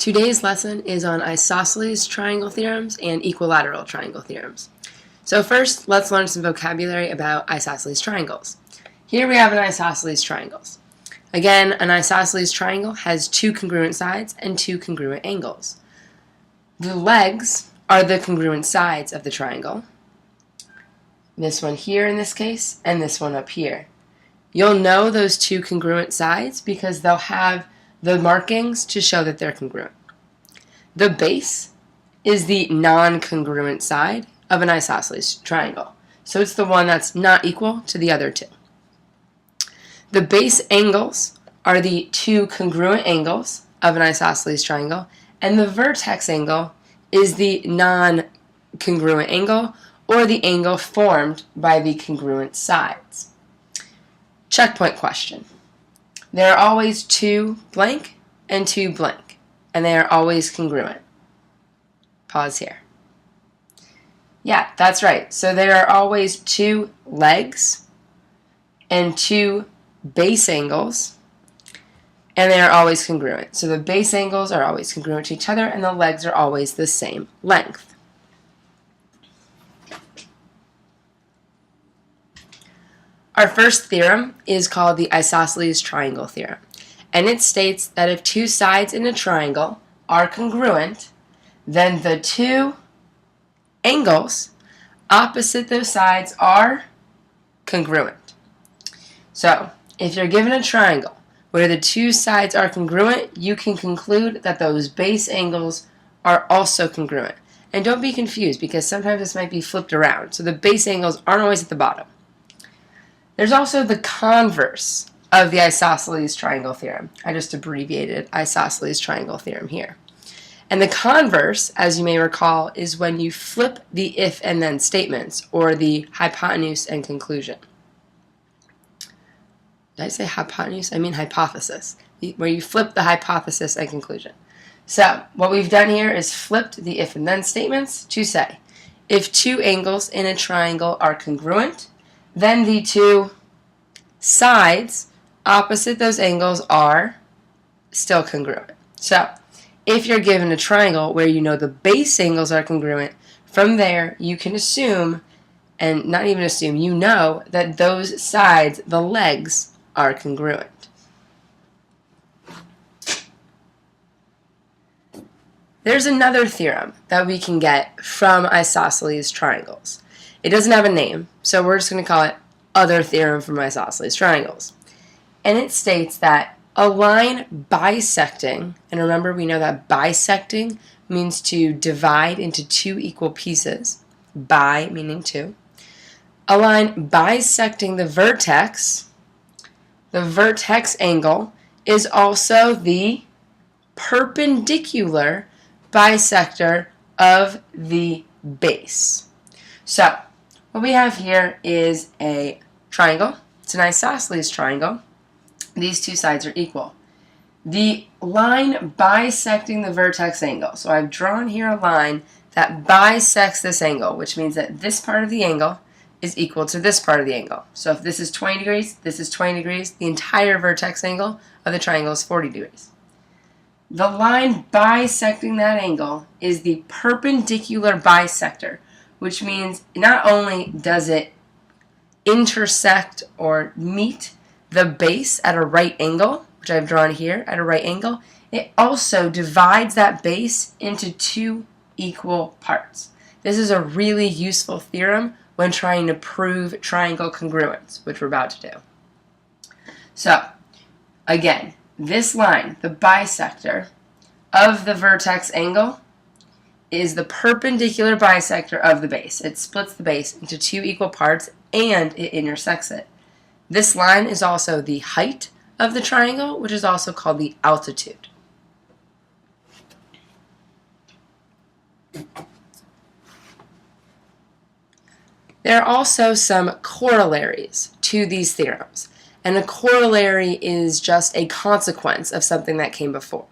Today's lesson is on isosceles triangle theorems and equilateral triangle theorems. So first, let's learn some vocabulary about isosceles triangles. Here we have an isosceles triangle. Again, an isosceles triangle has two congruent sides and two congruent angles. The legs are the congruent sides of the triangle. This one here in this case, and this one up here. You'll know those two congruent sides because they'll have the markings to show that they're congruent. The base is the non-congruent side of an isosceles triangle. So it's the one that's not equal to the other two. The base angles are the two congruent angles of an isosceles triangle, and the vertex angle is the non-congruent angle, or the angle formed by the congruent sides. Checkpoint question. There are always two blank and two blank, and they are always congruent. Pause here. Yeah, that's right. So there are always two legs and two base angles, and they are always congruent. So the base angles are always congruent to each other, and the legs are always the same length. Our first theorem is called the Isosceles Triangle Theorem, and it states that if two sides in a triangle are congruent, then the two angles opposite those sides are congruent. So, if you're given a triangle where the two sides are congruent, you can conclude that those base angles are also congruent. And don't be confused, because sometimes this might be flipped around, so the base angles aren't always at the bottom. There's also the converse of the isosceles triangle theorem. I just abbreviated isosceles triangle theorem here. And the converse, as you may recall, is when you flip the if and then statements, or the hypotenuse and conclusion. Did I say hypotenuse? I mean hypothesis, where you flip the hypothesis and conclusion. So what we've done here is flipped the if and then statements to say, if two angles in a triangle are congruent, then the two sides opposite those angles are still congruent. So, if you're given a triangle where you know the base angles are congruent, from there you can assume, and not even assume, you know that those sides, the legs, are congruent. There's another theorem that we can get from isosceles triangles. It doesn't have a name, so we're just going to call it other theorem from isosceles triangles. And it states that a line bisecting, and remember we know that bisecting means to divide into two equal pieces, bi meaning two. A line bisecting the vertex angle is also the perpendicular bisector of the base. So, what we have here is a triangle. It's an isosceles triangle. These two sides are equal. The line bisecting the vertex angle. So I've drawn here a line that bisects this angle, which means that this part of the angle is equal to this part of the angle. So if this is 20 degrees, this is 20 degrees, the entire vertex angle of the triangle is 40 degrees. The line bisecting that angle is the perpendicular bisector, which means not only does it intersect or meet the base at a right angle, which I've drawn here at a right angle, it also divides that base into two equal parts. This is a really useful theorem when trying to prove triangle congruence, which we're about to do. So, again, this line, the bisector of the vertex angle, is the perpendicular bisector of the base. It splits the base into two equal parts and it intersects it. This line is also the height of the triangle, which is also called the altitude. There are also some corollaries to these theorems, and a corollary is just a consequence of something that came before.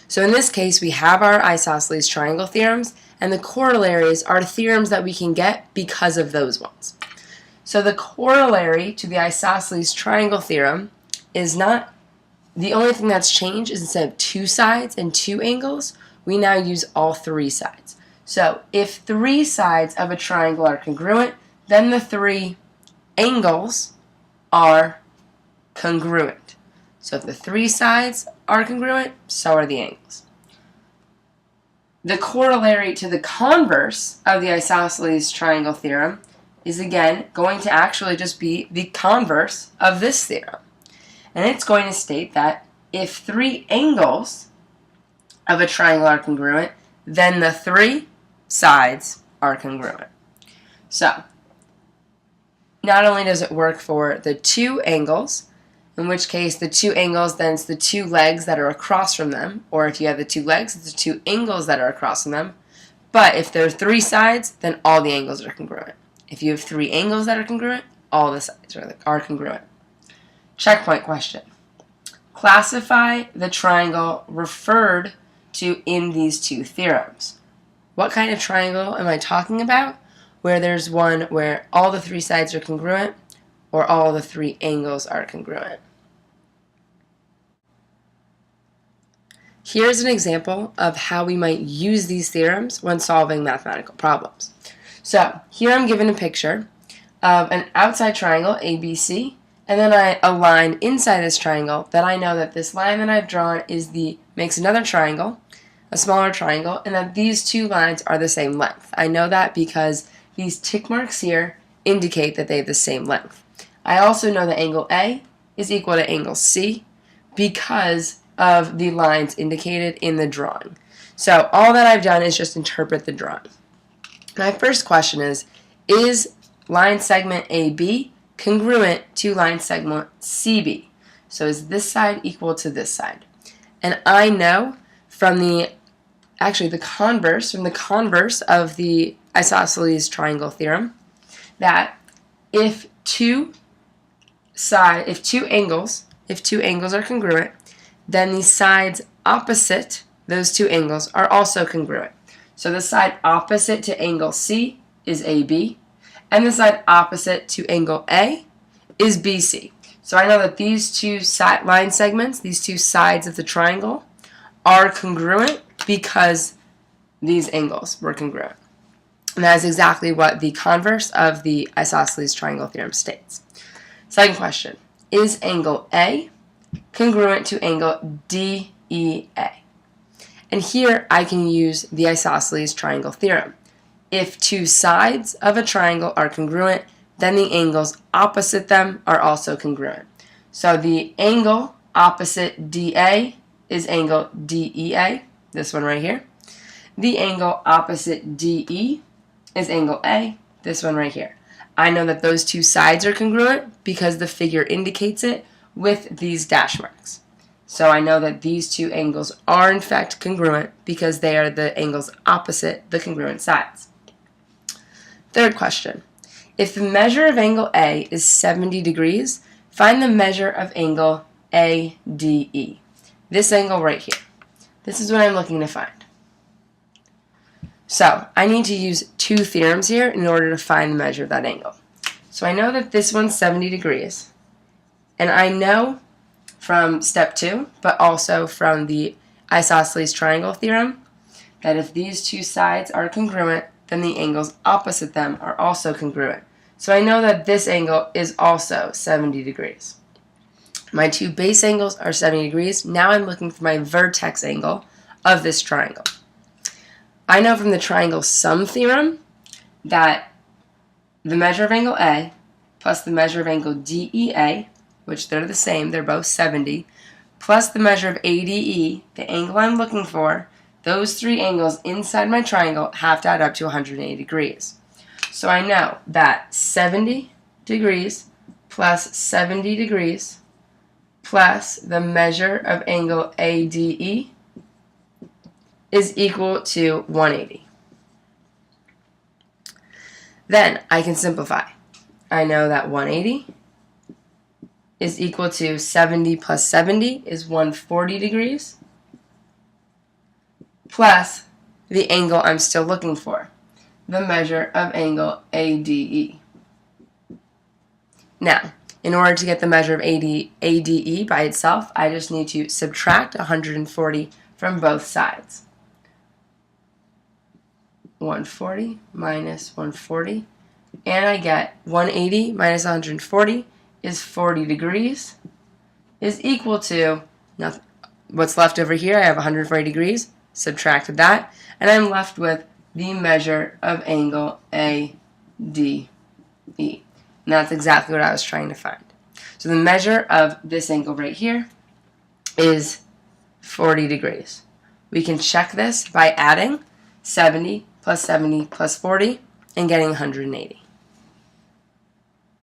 So in this case, we have our isosceles triangle theorems, and the corollaries are theorems that we can get because of those ones. So the corollary to the isosceles triangle theorem is not The only thing that's changed is instead of 2 sides and 2 angles, we now use all 3 sides. So if 3 sides of a triangle are congruent, then the 3 angles are congruent. So if the 3 sides are congruent, so are the angles. The corollary to the converse of the isosceles triangle theorem is again going to actually just be the converse of this theorem. And it's going to state that if 3 angles of a triangle are congruent, then the 3 sides are congruent. So, not only does it work for the 2 angles, in which case the 2 angles, then it's the 2 legs that are across from them, or if you have the 2 legs, it's the 2 angles that are across from them. But if there are 3 sides, then all the angles are congruent. If you have 3 angles that are congruent, all the sides are congruent. Checkpoint question. Classify the triangle referred to in these 2 theorems. What kind of triangle am I talking about? Where there's one where all the 3 sides are congruent, or all the 3 angles are congruent. Here's an example of how we might use these theorems when solving mathematical problems. So here I'm given a picture of an outside triangle, ABC, and then a line inside this triangle that I know that this line that I've drawn makes another triangle, a smaller triangle, and that these 2 lines are the same length. I know that because these tick marks here indicate that they have the same length. I also know that angle A is equal to angle C because of the lines indicated in the drawing. So all that I've done is just interpret the drawing. My first question is line segment AB congruent to line segment CB? So is this side equal to this side? And I know from the converse of the isosceles triangle theorem that if two angles are congruent, then the sides opposite those 2 angles are also congruent. So the side opposite to angle C is AB, and the side opposite to angle A is BC. So I know that these 2 line segments, these 2 sides of the triangle, are congruent because these angles were congruent. And that is exactly what the converse of the isosceles triangle theorem states. Second question, is angle A congruent to angle DEA? And here I can use the isosceles triangle theorem. If 2 sides of a triangle are congruent, then the angles opposite them are also congruent. So the angle opposite DA is angle DEA, this one right here. The angle opposite DE is angle A, this one right here. I know that those 2 sides are congruent because the figure indicates it with these dash marks. So I know that these 2 angles are in fact congruent because they are the angles opposite the congruent sides. Third question. If the measure of angle A is 70 degrees, find the measure of angle ADE. This angle right here. This is what I'm looking to find. So I need to use 2 theorems here in order to find the measure of that angle. So I know that this one's 70 degrees. And I know from step 2, but also from the isosceles triangle theorem, that if these 2 sides are congruent, then the angles opposite them are also congruent. So I know that this angle is also 70 degrees. My 2 base angles are 70 degrees. Now I'm looking for my vertex angle of this triangle. I know from the triangle sum theorem that the measure of angle A plus the measure of angle DEA, which they're the same, they're both 70, plus the measure of ADE, the angle I'm looking for, those 3 angles inside my triangle have to add up to 180 degrees. So I know that 70 degrees plus 70 degrees plus the measure of angle ADE is equal to 180. Then I can simplify. I know that 180 is equal to 70 plus 70 is 140 degrees plus the angle I'm still looking for, the measure of angle ADE. Now, in order to get the measure of ADE by itself, I just need to subtract 140 from both sides. 140 minus 140, and I get 180 minus 140 is 40 degrees, is equal to, now what's left over here, I have 140 degrees, subtracted that, and I'm left with the measure of angle ADE. And that's exactly what I was trying to find. So the measure of this angle right here is 40 degrees. We can check this by adding 70 plus 70 plus 40 and getting 180.